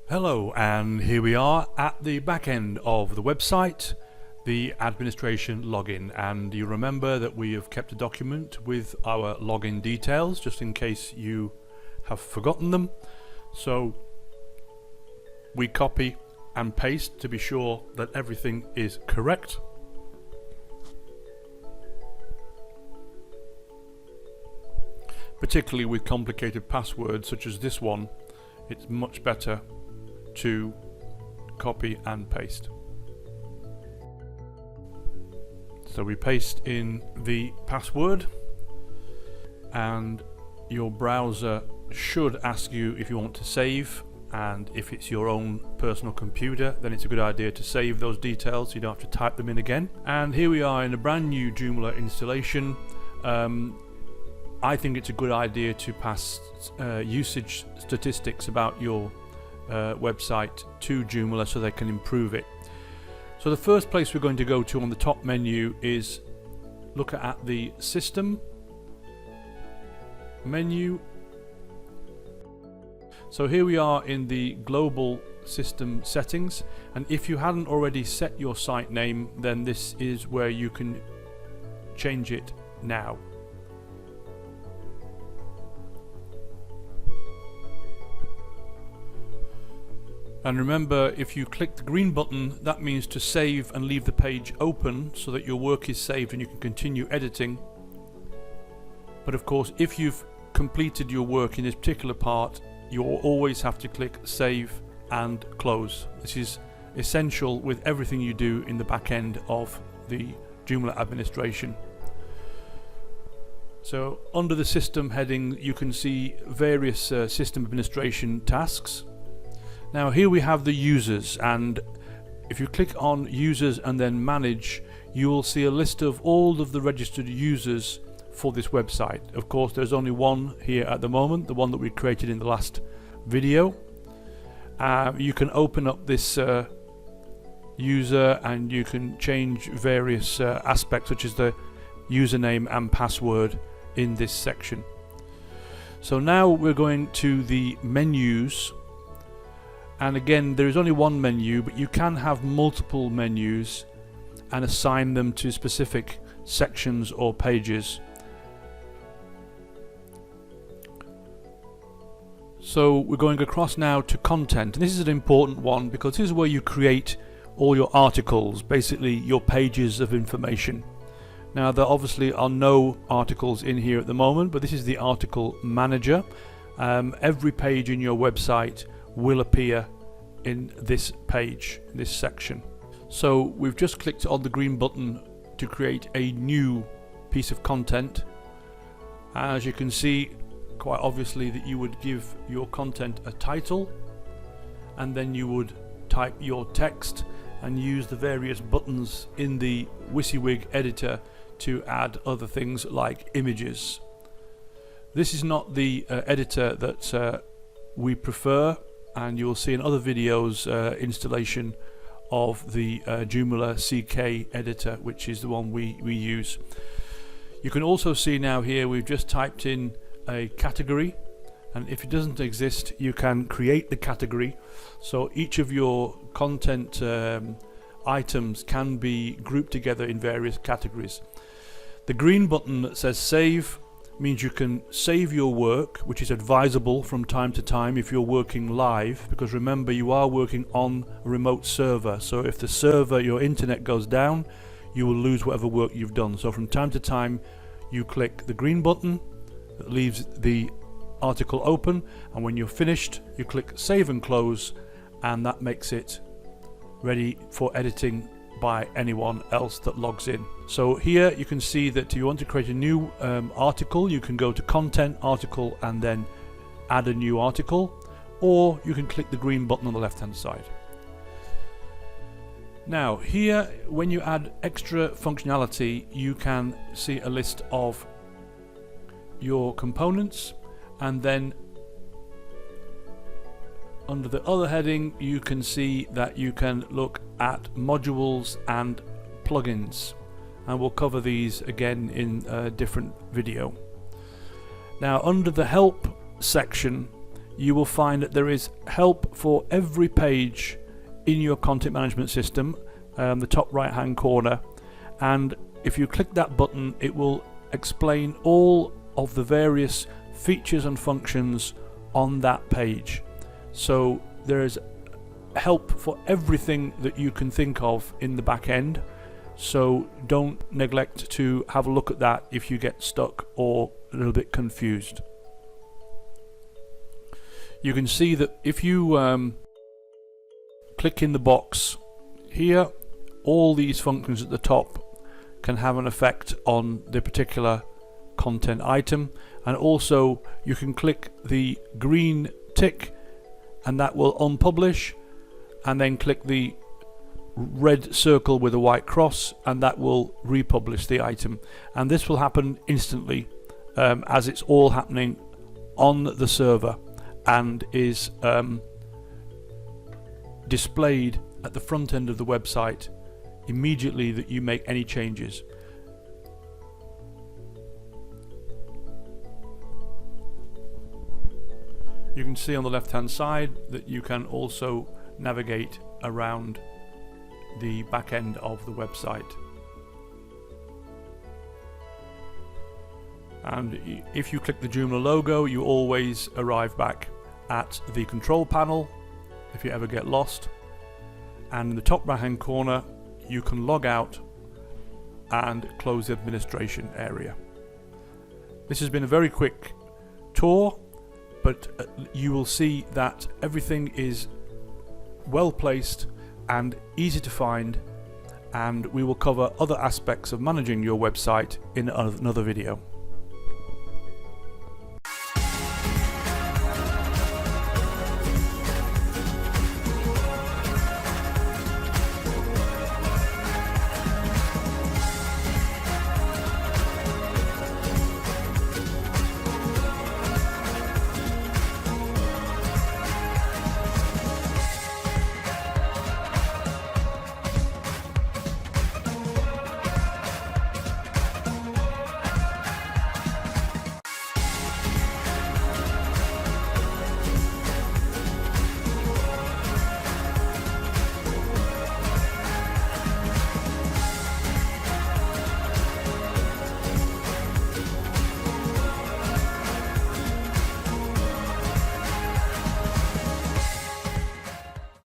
Hello, and here we are at the back end of the website, the administration login, and you remember that we have kept a document with our login details just in case you have forgotten them. So we copy and paste to be sure that everything is correct. Particularly with complicated passwords such as this one, it's much better to copy and paste. So we paste in the password, and your browser should ask you if you want to save, and if it's your own personal computer then it's a good idea to save those details so you don't have to type them in again. And here we are in a brand new Joomla installation. I think it's a good idea to pass usage statistics about your website to Joomla so they can improve it. So the first place we're going to go to on the top menu is look at the system menu. So here we are in the global system settings, and if you hadn't already set your site name, then this is where you can change it now. And remember, if you click the green button, that means to save and leave the page open so that your work is saved and you can continue editing. But of course, if you've completed your work in this particular part, you'll always have to click save and close. This is essential with everything you do in the back end of the Joomla administration. So under the system heading, you can see various system administration tasks. Now here we have the users, and if you click on users and then manage, you will see a list of all of the registered users for this website. Of course there's only one here at the moment, the one that we created in the last video. You can open up this user and you can change various aspects such as the username and password in this section. So now we're going to the menus. And again, there is only one menu, but you can have multiple menus and assign them to specific sections or pages. So we're going across now to content, and this is an important one because this is where you create all your articles, basically your pages of information. Now there obviously are no articles in here at the moment, but this is the article manager. Every page in your website will appear in this page, this section. So we've just clicked on the green button to create a new piece of content. As you can see, quite obviously that you would give your content a title, and then you would type your text and use the various buttons in the WYSIWYG editor to add other things like images. This is not the editor that we prefer, and you will see in other videos installation of the Joomla CK editor, which is the one we use. You can also see now here we've just typed in a category, and if it doesn't exist you can create the category, so each of your content items can be grouped together in various categories. The green button that says save means you can save your work, which is advisable from time to time if you're working live, because remember you are working on a remote server, so if the server, your internet goes down, you will lose whatever work you've done. So from time to time you click the green button that leaves the article open, and when you're finished you click save and close, and that makes it ready for editing by anyone else that logs in. So here you can see that if you want to create a new article, you can go to content, article, and then add a new article, or you can click the green button on the left hand side. Now here, when you add extra functionality, you can see a list of your components, and then Under the other heading, you can see that you can look at modules and plugins, and we'll cover these again in a different video. Now, under the help section, you will find that there is help for every page in your content management system, the top right hand corner, and if you click that button it will explain all of the various features and functions on that page. So there is help for everything that you can think of in the back end, so don't neglect to have a look at that if you get stuck or a little bit confused. You can see that if you click in the box here, all these functions at the top can have an effect on the particular content item, and also you can click the green tick and that will unpublish, and then click the red circle with a white cross and that will republish the item, and this will happen instantly as it's all happening on the server and is displayed at the front end of the website immediately that you make any changes. You can see on the left hand side that you can also navigate around the back end of the website, and if you click the Joomla logo you always arrive back at the control panel if you ever get lost, and in the top right hand corner you can log out and close the administration area. This has been a very quick tour, but you will see that everything is well placed and easy to find, and we will cover other aspects of managing your website in another video.